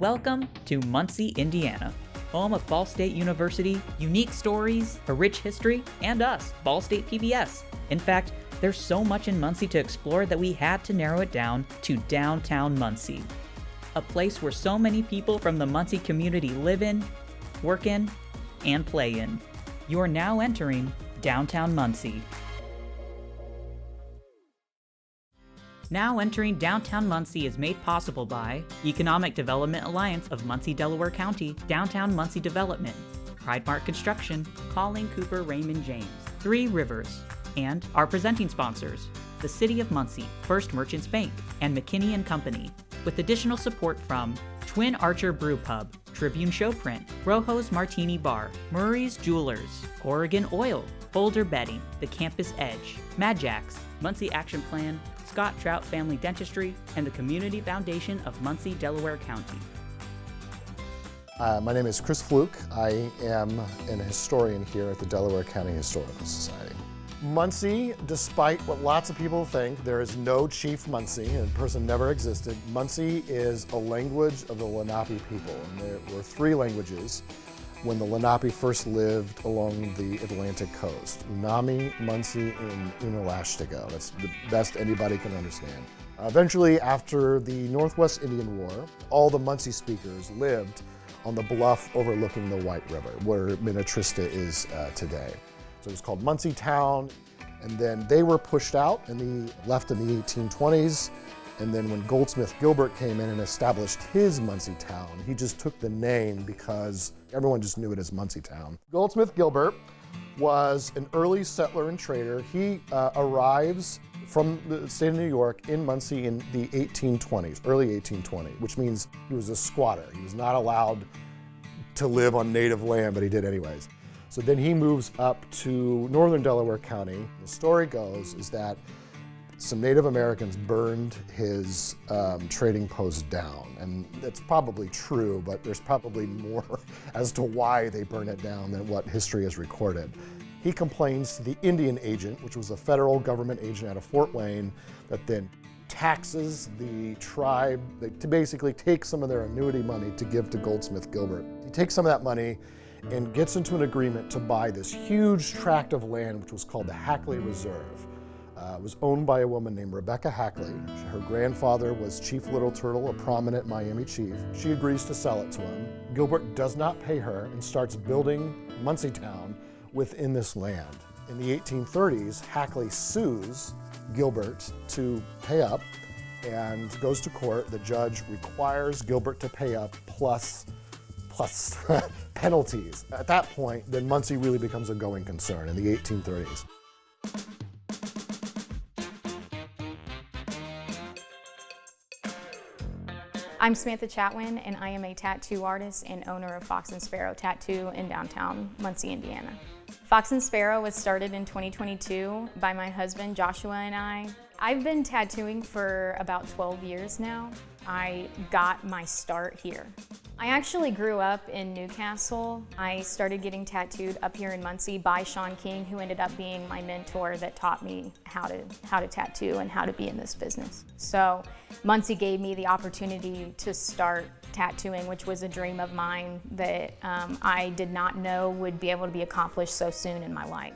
Welcome to Muncie, Indiana, home of Ball State University, unique stories, a rich history, and us, Ball State PBS. In fact, there's so much in Muncie to explore that we had to narrow it down to downtown Muncie, a place where so many people from the Muncie community live in, work in, and play in. You are now entering downtown Muncie. Now entering downtown Muncie is made possible by Economic Development Alliance of Muncie, Delaware County, Downtown Muncie Development, Pridemark Construction, Colleen, Cooper, Raymond, James, Three Rivers, and our presenting sponsors, the City of Muncie, First Merchants Bank, and McKinney & Company, with additional support from Twin Archer Brew Pub, Tribune Showprint, Rojo's Martini Bar, Murray's Jewelers, Oregon Oil, Boulder Bedding, The Campus Edge, Mad Jacks, Muncie Action Plan, Scott Trout Family Dentistry, and the Community Foundation of Muncie, Delaware County. My name is Chris Fluke. I am an historian here at the Delaware County Historical Society. Muncie, despite what lots of people think, there is no Chief Muncie, a person never existed. Muncie is a language of the Lenape people, and there were three languages when the Lenape first lived along the Atlantic coast: Unami, Muncie, and Unalashtigo. That's the best anybody can understand. Eventually, after the Northwest Indian War, all the Muncie speakers lived on the bluff overlooking the White River, where Minnetrista is today. So it was called Muncie Town, and then they were pushed out and left in the 1820s. And then when Goldsmith Gilbert came in and established his Muncie Town, he just took the name because everyone just knew it as Muncie Town. Goldsmith Gilbert was an early settler and trader. He arrives from the state of New York in Muncie in the 1820s, early 1820, which means he was a squatter. He was not allowed to live on native land, but he did anyways. So then he moves up to northern Delaware County. The story goes is that some Native Americans burned his trading post down, and that's probably true, but there's probably more as to why they burned it down than what history has recorded. He complains to the Indian agent, which was a federal government agent out of Fort Wayne, that then taxes the tribe to basically take some of their annuity money to give to Goldsmith Gilbert. He takes some of that money and gets into an agreement to buy this huge tract of land, which was called the Hackley Reserve. It was owned by a woman named Rebecca Hackley. Her grandfather was Chief Little Turtle, a prominent Miami chief. She agrees to sell it to him. Gilbert does not pay her and starts building Muncie Town within this land. In the 1830s, Hackley sues Gilbert to pay up and goes to court. The judge requires Gilbert to pay up plus penalties. At that point, then Muncie really becomes a going concern in the 1830s. I'm Samantha Chatwin, and I am a tattoo artist and owner of Fox and Sparrow Tattoo in downtown Muncie, Indiana. Fox and Sparrow was started in 2022 by my husband Joshua and I. I've been tattooing for about 12 years now. I got my start here. I actually grew up in Newcastle. I started getting tattooed up here in Muncie by Sean King, who ended up being my mentor that taught me how to tattoo and how to be in this business. So Muncie gave me the opportunity to start tattooing, which was a dream of mine that I did not know would be able to be accomplished so soon in my life.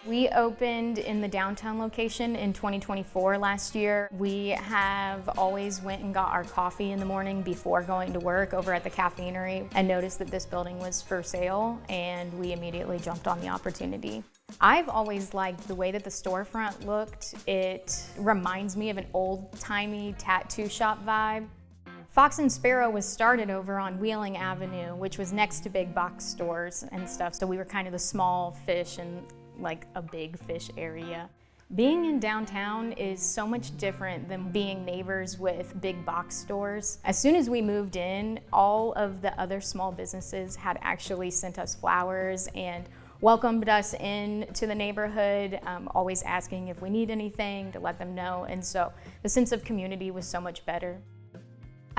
We opened in the downtown location in 2024 last year. We have always went and got our coffee in the morning before going to work over at the caffeinery and noticed that this building was for sale, and we immediately jumped on the opportunity. I've always liked the way that the storefront looked. It reminds me of an old-timey tattoo shop vibe. Fox and Sparrow was started over on Wheeling Avenue, which was next to big box stores and stuff, so we were kind of the small fish in like a big fish area. Being in downtown is so much different than being neighbors with big box stores. As soon as we moved in, all of the other small businesses had actually sent us flowers and welcomed us into the neighborhood, always asking if we need anything to let them know, and so the sense of community was so much better.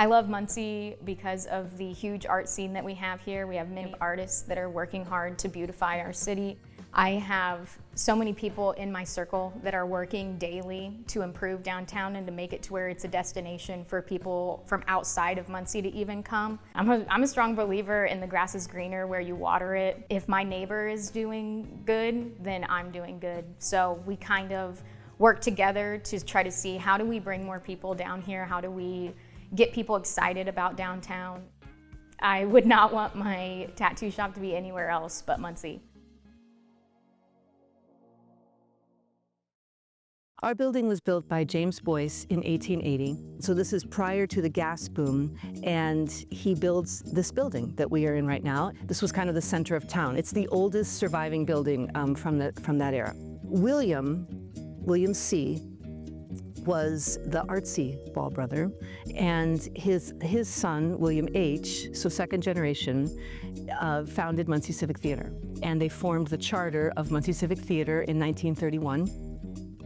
I love Muncie because of the huge art scene that we have here. We have many artists that are working hard to beautify our city. I have so many people in my circle that are working daily to improve downtown and to make it to where it's a destination for people from outside of Muncie to even come. I'm a strong believer in the grass is greener where you water it. If my neighbor is doing good, then I'm doing good. So we kind of work together to try to see how do we bring more people down here, how do we get people excited about downtown. I would not want my tattoo shop to be anywhere else but Muncie. Our building was built by James Boyce in 1880, so this is prior to the gas boom, and he builds this building that we are in right now. This was kind of the center of town. It's the oldest surviving building from that era. William C. was the artsy Ball brother, and his son, William H., so second generation, founded Muncie Civic Theatre. And they formed the charter of Muncie Civic Theatre in 1931,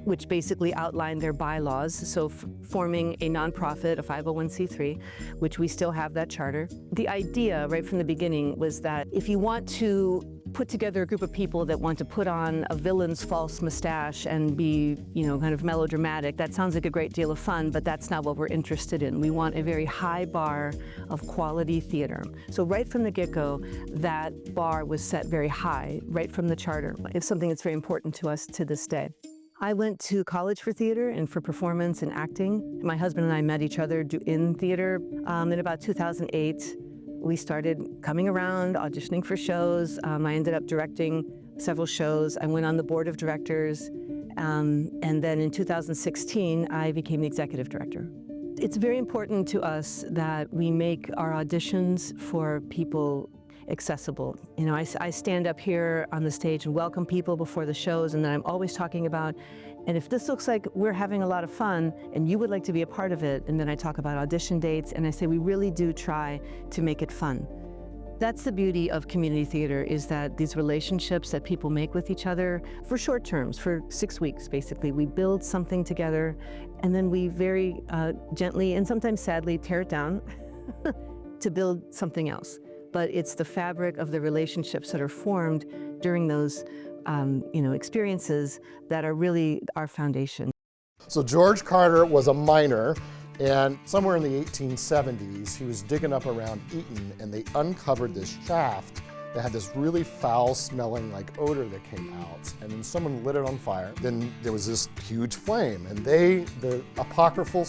which basically outlined their bylaws, so forming a nonprofit, a 501c3, which we still have that charter. The idea right from the beginning was that if you want to put together a group of people that want to put on a villain's false mustache and be, kind of melodramatic, that sounds like a great deal of fun, but that's not what we're interested in. We want a very high bar of quality theater. So right from the get-go, that bar was set very high, right from the charter. It's something that's very important to us to this day. I went to college for theater and for performance and acting. My husband and I met each other in theater. In about 2008, we started coming around, auditioning for shows. I ended up directing several shows. I went on the board of directors. And then in 2016, I became the executive director. It's very important to us that we make our auditions for people accessible. I stand up here on the stage and welcome people before the shows, and then I'm always talking about, and if this looks like we're having a lot of fun and you would like to be a part of it, and then I talk about audition dates, and I say we really do try to make it fun. That's the beauty of community theater, is that these relationships that people make with each other for short terms, for 6 weeks basically, we build something together, and then we very gently and sometimes sadly tear it down to build something else. But it's the fabric of the relationships that are formed during those experiences that are really our foundation. So George Carter was a miner, and somewhere in the 1870s, he was digging up around Eaton, and they uncovered this shaft that had this really foul-smelling odor that came out, and then someone lit it on fire. Then there was this huge flame, and the apocryphal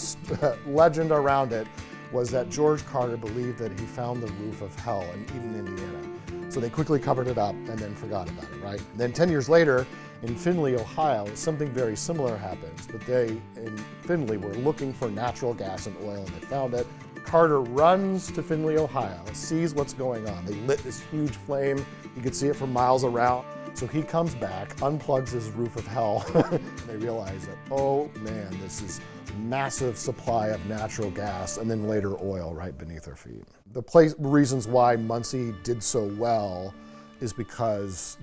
legend around it was that George Carter believed that he found the roof of hell in Eden, Indiana. So they quickly covered it up and then forgot about it, right? Then 10 years later, in Findlay, Ohio, something very similar happens, but they, in Findlay, were looking for natural gas and oil, and they found it. Carter runs to Findlay, Ohio, sees what's going on. They lit this huge flame. You could see it for miles around. So he comes back, unplugs his roof of hell, and they realize that, oh man, this is massive supply of natural gas, and then later oil right beneath their feet. The reasons why Muncie did so well is because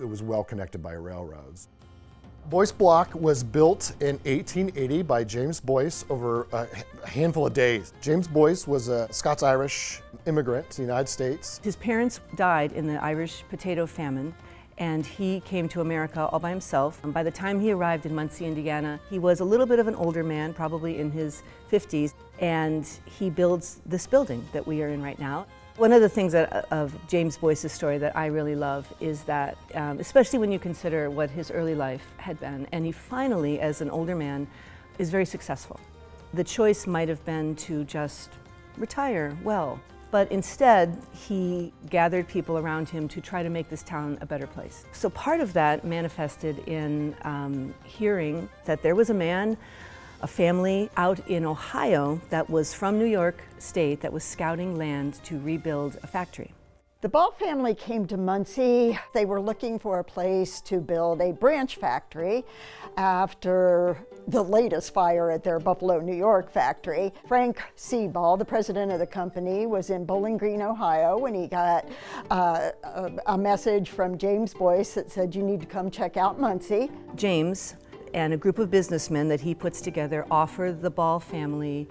it was well connected by railroads. Boyce Block was built in 1880 by James Boyce over a handful of days. James Boyce was a Scots-Irish immigrant to the United States. His parents died in the Irish potato famine, and he came to America all by himself. And by the time he arrived in Muncie, Indiana, he was a little bit of an older man, probably in his 50s, and he builds this building that we are in right now. One of the things of James Boyce's story that I really love is that, especially when you consider what his early life had been, and he finally, as an older man, is very successful. The choice might have been to just retire well, but instead he gathered people around him to try to make this town a better place. So part of that manifested in hearing that there was a family out in Ohio that was from New York State that was scouting land to rebuild a factory. The Ball family came to Muncie. They were looking for a place to build a branch factory after the latest fire at their Buffalo, New York factory. Frank C. Ball, the president of the company, was in Bowling Green, Ohio, when he got a message from James Boyce that said, you need to come check out Muncie. James and a group of businessmen that he puts together offered the Ball family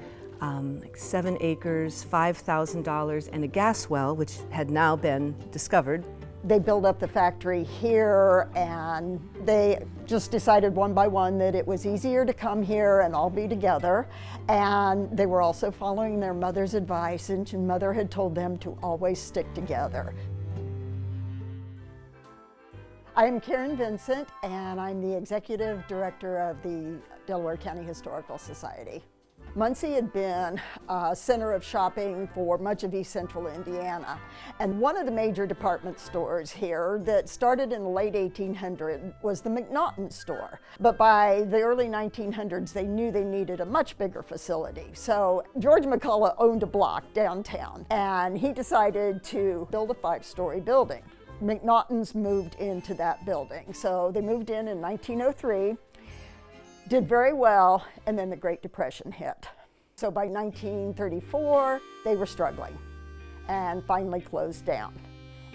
7 acres, $5,000, and a gas well, which had now been discovered, They built up the factory here, and they just decided one by one that it was easier to come here and all be together. And they were also following their mother's advice, and mother had told them to always stick together. I'm Karen Vincent, and I'm the Executive Director of the Delaware County Historical Society. Muncie had been a center of shopping for much of East Central Indiana, and one of the major department stores here that started in the late 1800s was the McNaughton store. But by the early 1900s, they knew they needed a much bigger facility. So George McCullough owned a block downtown, and he decided to build a 5-story building. McNaughton's moved into that building. So they moved in 1903. Did very well, and then the Great Depression hit. So by 1934, they were struggling and finally closed down.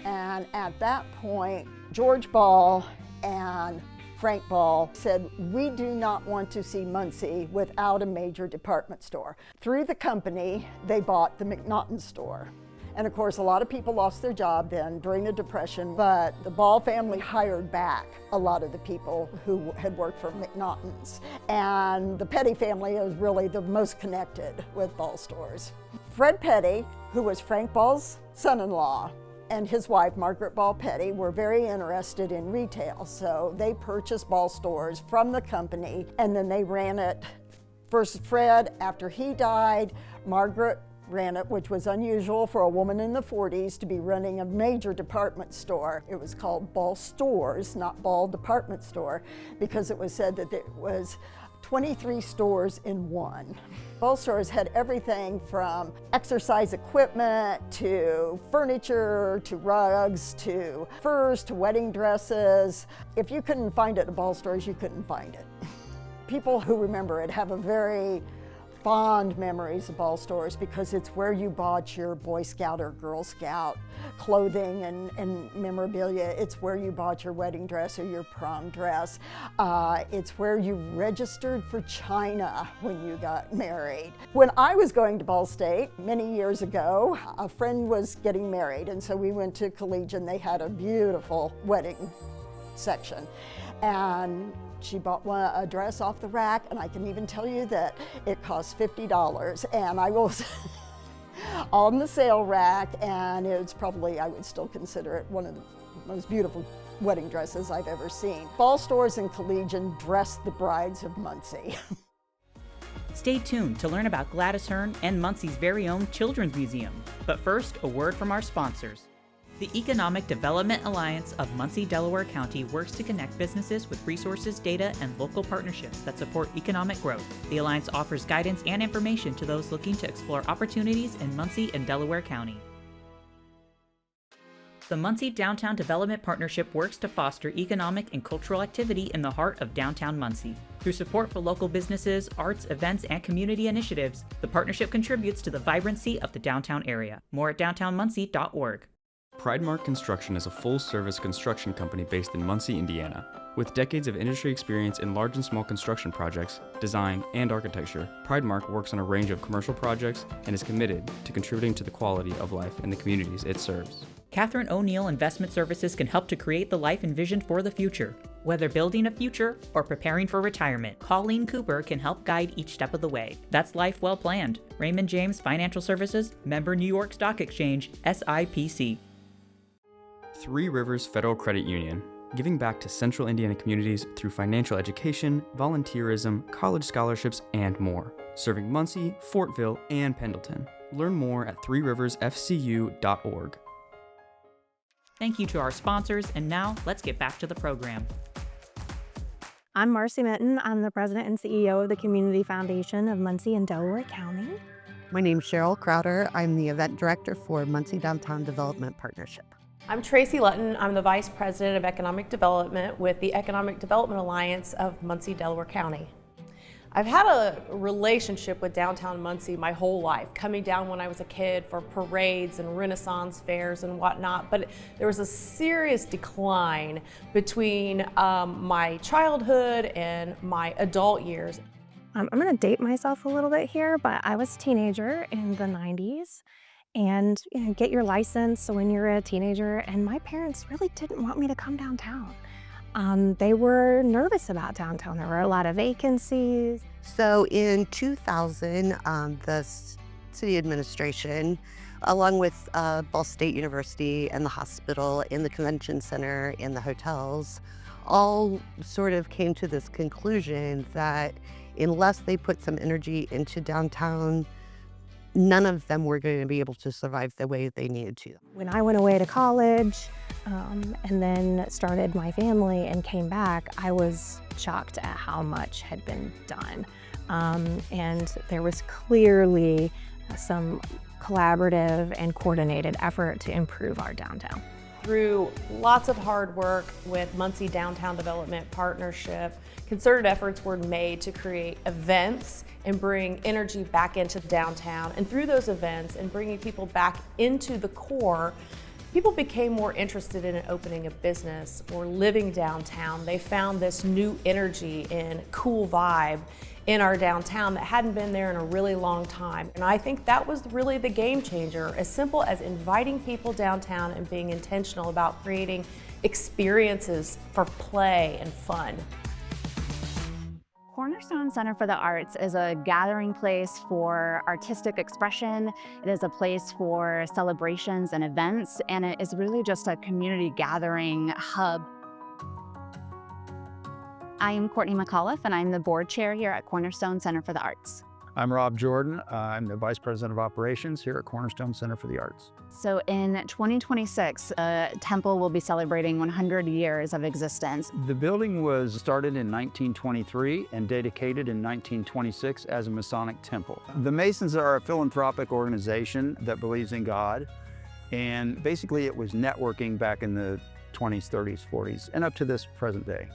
And at that point, George Ball and Frank Ball said, we do not want to see Muncie without a major department store. Through the company, they bought the McNaughton store. And of course, a lot of people lost their job then during the Depression, but the Ball family hired back a lot of the people who had worked for McNaughton's. And the Petty family is really the most connected with Ball stores. Fred Petty, who was Frank Ball's son-in-law, and his wife, Margaret Ball Petty, were very interested in retail. So they purchased Ball stores from the company, and then they ran it. First Fred, after he died, Margaret ran it, which was unusual for a woman in the 40s to be running a major department store. It was called Ball Stores, not Ball Department Store, because it was said that it was 23 stores in one. Ball stores had everything from exercise equipment to furniture to rugs to furs to wedding dresses. If you couldn't find it at Ball stores, you couldn't find it. People who remember it have a very fond memories of Ball stores because it's where you bought your Boy Scout or Girl Scout clothing and memorabilia. It's where you bought your wedding dress or your prom dress. It's where you registered for China when you got married. When I was going to Ball State many years ago, a friend was getting married, and so we went to Collegian. They had a beautiful wedding section. And she bought a dress off the rack, and I can even tell you that it cost $50. And I was on the sale rack, and it's probably, I would still consider it one of the most beautiful wedding dresses I've ever seen. Ball stores and Collegian dressed the brides of Muncie. Stay tuned to learn about Gladys Hearne and Muncie's very own Children's Museum. But first, a word from our sponsors. The Economic Development Alliance of Muncie, Delaware County works to connect businesses with resources, data, and local partnerships that support economic growth. The Alliance offers guidance and information to those looking to explore opportunities in Muncie and Delaware County. The Muncie Downtown Development Partnership works to foster economic and cultural activity in the heart of downtown Muncie. Through support for local businesses, arts, events, and community initiatives, the partnership contributes to the vibrancy of the downtown area. More at downtownmuncie.org. Pridemark Construction is a full-service construction company based in Muncie, Indiana. With decades of industry experience in large and small construction projects, design, and architecture, Pridemark works on a range of commercial projects and is committed to contributing to the quality of life in the communities it serves. Catherine O'Neill Investment Services can help to create the life envisioned for the future. Whether building a future or preparing for retirement, Colleen Cooper can help guide each step of the way. That's life well planned. Raymond James Financial Services, member New York Stock Exchange, SIPC. Three Rivers Federal Credit Union, giving back to Central Indiana communities through financial education, volunteerism, college scholarships, and more. Serving Muncie, Fortville, and Pendleton. Learn more at threeriversfcu.org. Thank you to our sponsors, and now let's get back to the program. I'm Marcy Minton. I'm the president and CEO of the Community Foundation of Muncie and Delaware County. My name's Cheryl Crowder. I'm the event director for Muncie Downtown Development Partnership. I'm Tracy Lutton. I'm the Vice President of Economic Development with the Economic Development Alliance of Muncie, Delaware County. I've had a relationship with downtown Muncie my whole life, coming down when I was a kid for parades and Renaissance fairs and whatnot, but there was a serious decline between my childhood and my adult years. I'm going to date myself a little bit here, but I was a teenager in the 90s. and get your license when you're a teenager. And my parents really didn't want me to come downtown. They were nervous about downtown. There were a lot of vacancies. So in 2000, the city administration, along with Ball State University and the hospital and the convention center and the hotels, all sort of came to this conclusion that unless they put some energy into downtown, none of them were going to be able to survive the way they needed to. When I went away to college and then started my family and came back, I was shocked at how much had been done. And there was clearly some collaborative and coordinated effort to improve our downtown. Through lots of hard work with Muncie Downtown Development Partnership, concerted efforts were made to create events and bring energy back into downtown. And through those events and bringing people back into the core, people became more interested in opening a business or living downtown. They found this new energy and cool vibe in our downtown that hadn't been there in a really long time. And I think that was really the game changer, as simple as inviting people downtown and being intentional about creating experiences for play and fun. Cornerstone Center for the Arts is a gathering place for artistic expression. It is a place for celebrations and events, and it is really just a community gathering hub. I am Courtney McAuliffe, and I'm the board chair here at Cornerstone Center for the Arts. I'm Rob Jordan. I'm the Vice President of Operations here at Cornerstone Center for the Arts. So in 2026, Temple will be celebrating 100 years of existence. The building was started in 1923 and dedicated in 1926 as a Masonic temple. The Masons are a philanthropic organization that believes in God, and basically it was networking back in the 20s, 30s, 40s, and up to this present day.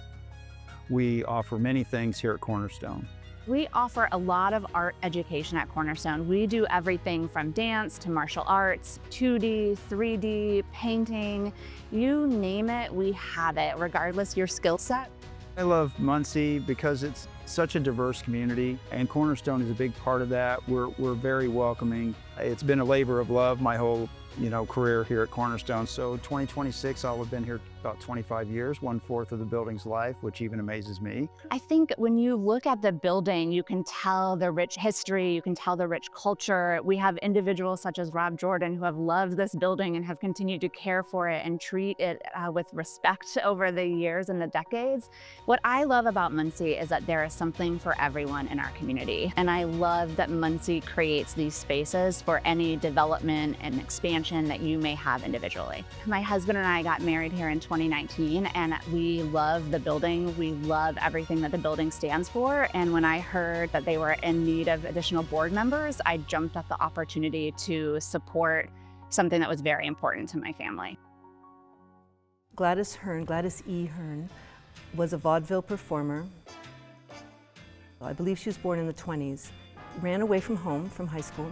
We offer many things here at Cornerstone. We offer a lot of art education at Cornerstone. We do everything from dance to martial arts, 2D, 3D, painting, you name it, we have it, regardless your skill set. I love Muncie because it's such a diverse community, and Cornerstone is a big part of that. We're very welcoming. It's been a labor of love my whole career here at Cornerstone. So 2026, I'll have been here about 25 years, 1/4 of the building's life, which even amazes me. I think when you look at the building, you can tell the rich history, you can tell the rich culture. We have individuals such as Rob Jordan who have loved this building and have continued to care for it and treat it with respect over the years and the decades. What I love about Muncie is that there is something for everyone in our community. And I love that Muncie creates these spaces for any development and expansion that you may have individually. My husband and I got married here in 2019, and we love the building. We love everything that the building stands for. And when I heard that they were in need of additional board members, I jumped at the opportunity to support something that was very important to my family. Gladys Hearne, Gladys E. Hearne, was a vaudeville performer. I believe she was born in the 20s, ran away from home, from high school,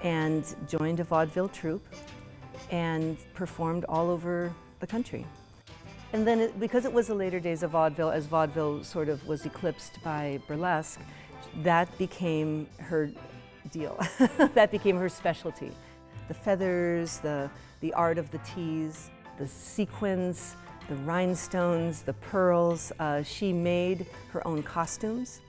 and joined a vaudeville troupe and performed all over the country. And then because it was the later days of vaudeville, as vaudeville sort of was eclipsed by burlesque, that became her deal. That became her specialty. The feathers, the art of the tease, the sequins, the rhinestones, the pearls. She made her own costumes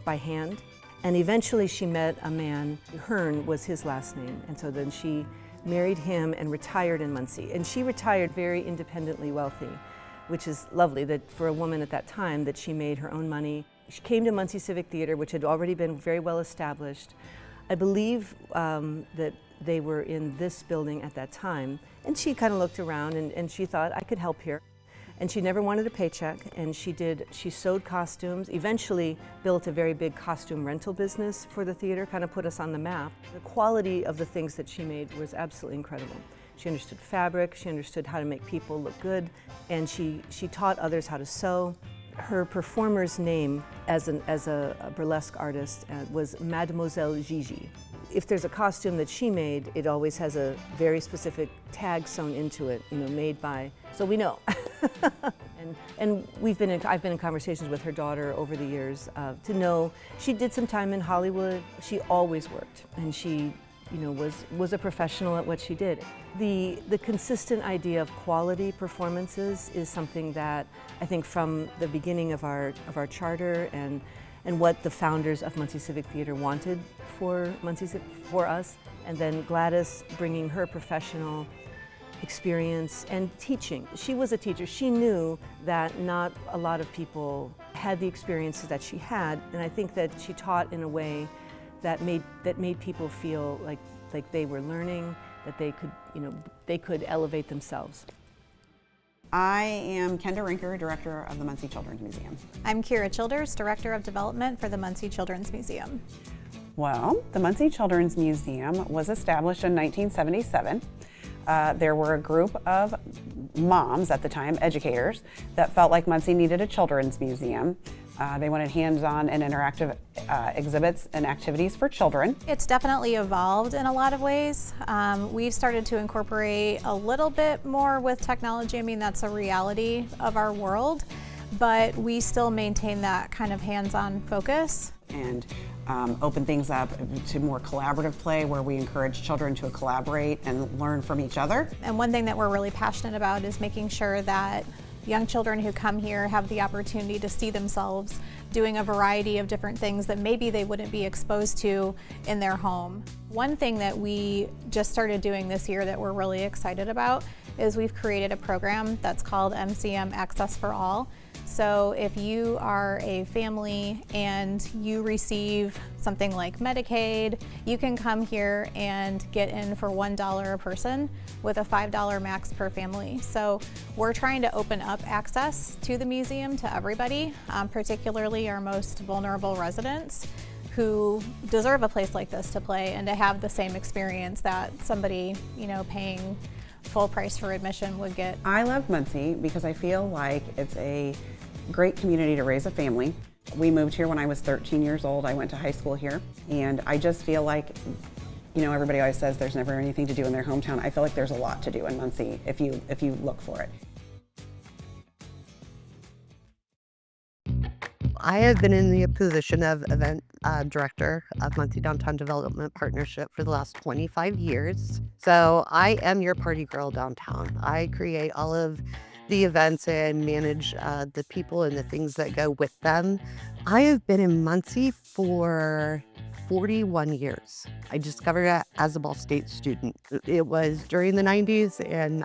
by hand. And eventually she met a man, Hearne was his last name, and so then she married him and retired in Muncie. And she retired very independently wealthy, which is lovely that for a woman at that time that she made her own money. She came to Muncie Civic Theatre, which had already been very well established. I believe that they were in this building at that time, and she kind of looked around and she thought, I could help here. And she never wanted a paycheck, and she sewed costumes, eventually built a very big costume rental business for the theater, kind of put us on the map. The quality of the things that she made was absolutely incredible. She understood fabric, she understood how to make people look good, and she taught others how to sew. Her performer's name as a burlesque artist was Mademoiselle Gigi. If there's a costume that she made, it always has a very specific tag sewn into it, made by, so we know. And I've been in conversations with her daughter over the years to know she did some time in Hollywood. She always worked, and she was a professional at what she did. The consistent idea of quality performances is something that I think from the beginning of our charter and what the founders of Muncie Civic Theatre wanted for us, and then Gladys bringing her professional experience and teaching. She was a teacher. She knew that not a lot of people had the experiences that she had, and I think that she taught in a way that made people feel like they were learning, that they could elevate themselves. I am Kenda Rinker, Director of the Muncie Children's Museum. I'm Kira Childers, Director of Development for the Muncie Children's Museum. Well, the Muncie Children's Museum was established in 1977. There were a group of moms at the time, educators, that felt like Muncie needed a children's museum. They wanted hands-on and interactive exhibits and activities for children. It's definitely evolved in a lot of ways. We've started to incorporate a little bit more with technology. I mean, that's a reality of our world, but we still maintain that kind of hands-on focus. And open things up to more collaborative play where we encourage children to collaborate and learn from each other. And one thing that we're really passionate about is making sure that young children who come here have the opportunity to see themselves doing a variety of different things that maybe they wouldn't be exposed to in their home. One thing that we just started doing this year that we're really excited about is we've created a program that's called MCM Access for All. So if you are a family and you receive something like Medicaid, you can come here and get in for $1 a person with a $5 max per family. So we're trying to open up access to the museum to everybody, particularly our most vulnerable residents who deserve a place like this to play and to have the same experience that somebody, paying full price for admission would get. I love Muncie because I feel like it's a great community to raise a family. We moved here when I was 13 years old. I went to high school here, and I just feel like, everybody always says there's never anything to do in their hometown. I feel like there's a lot to do in Muncie if you look for it. I have been in the position of event director of Muncie Downtown Development Partnership for the last 25 years. So I am your party girl downtown. I create all of the events and manage the people and the things that go with them. I have been in Muncie for 41 years. I discovered it as a Ball State student. It was during the 90s, and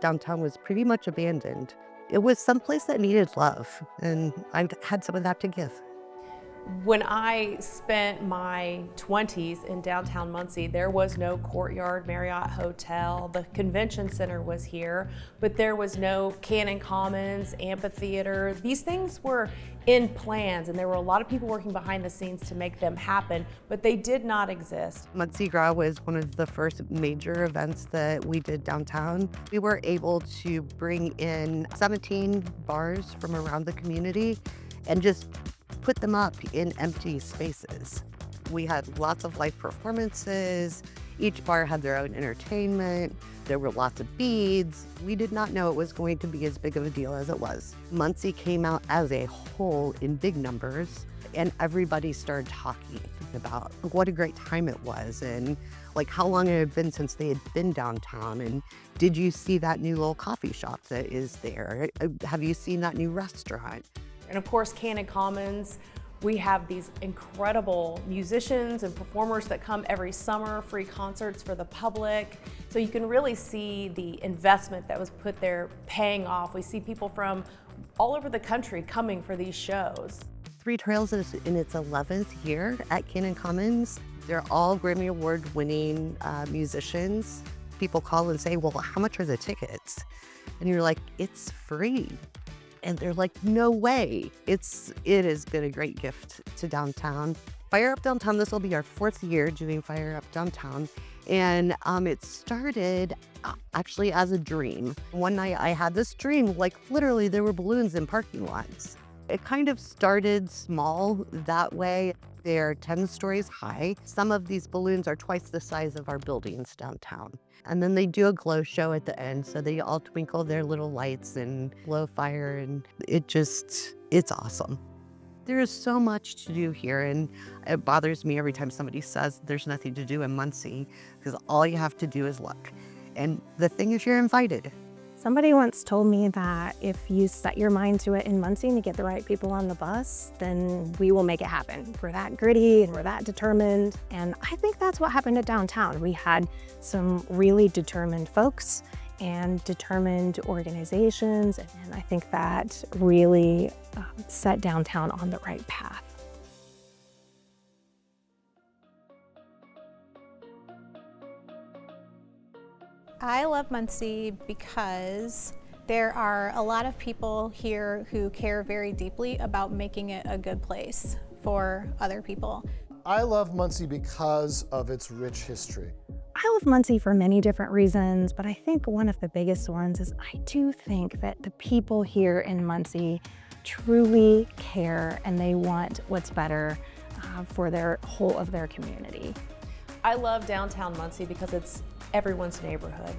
downtown was pretty much abandoned. It was someplace that needed love, and I had some of that to give. When I spent my 20s in downtown Muncie, there was no Courtyard Marriott Hotel. The convention center was here, but there was no Canan Commons, amphitheater. These things were in plans, and there were a lot of people working behind the scenes to make them happen, but they did not exist. Muncie Gras was one of the first major events that we did downtown. We were able to bring in 17 bars from around the community and just put them up in empty spaces. We had lots of live performances. Each bar had their own entertainment. There were lots of beads. We did not know it was going to be as big of a deal as it was. Muncie came out as a whole in big numbers, and everybody started talking about what a great time it was and like how long it had been since they had been downtown, and did you see that new little coffee shop that is there? Have you seen that new restaurant? And of course, Canan Commons, we have these incredible musicians and performers that come every summer, free concerts for the public. So you can really see the investment that was put there paying off. We see people from all over the country coming for these shows. Three Trails is in its 11th year at Canan Commons. They're all Grammy Award winning musicians. People call and say, well, how much are the tickets? And you're like, it's free. And they're like, no way. It has been a great gift to downtown. Fire Up Downtown, this will be our 4th year doing Fire Up Downtown. And it started actually as a dream. One night I had this dream, like literally there were balloons in parking lots. It kind of started small that way. They're 10 stories high. Some of these balloons are twice the size of our buildings downtown. And then they do a glow show at the end, so they all twinkle their little lights and blow fire, and it's awesome. There is so much to do here, and it bothers me every time somebody says there's nothing to do in Muncie, because all you have to do is look. And the thing is, you're invited. Somebody once told me that if you set your mind to it in Muncie and you get the right people on the bus, then we will make it happen. We're that gritty and we're that determined. And I think that's what happened at downtown. We had some really determined folks and determined organizations. And I think that really set downtown on the right path. I love Muncie because there are a lot of people here who care very deeply about making it a good place for other people. I love Muncie because of its rich history. I love Muncie for many different reasons, but I think one of the biggest ones is I do think that the people here in Muncie truly care and they want what's better for their whole of their community. I love downtown Muncie because it's everyone's neighborhood.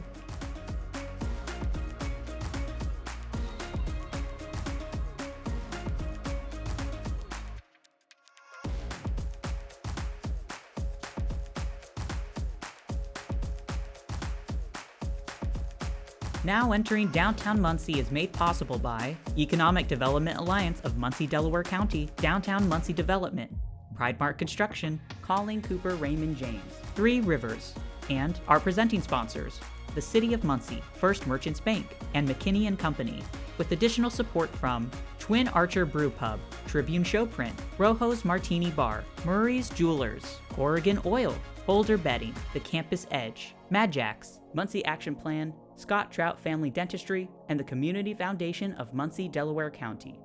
Now Entering Downtown Muncie is made possible by Economic Development Alliance of Muncie, Delaware County, Downtown Muncie Development, Pridemark Construction, Colleen, Cooper, Raymond, James, Three Rivers, and our presenting sponsors, the City of Muncie, First Merchants Bank, and McKinney & Company, with additional support from Twin Archer Brew Pub, Tribune Showprint, Rojo's Martini Bar, Murray's Jewelers, Oregon Oil, Boulder Bedding, The Campus Edge, Mad Jacks, Muncie Action Plan, Scott Trout Family Dentistry, and the Community Foundation of Muncie, Delaware County.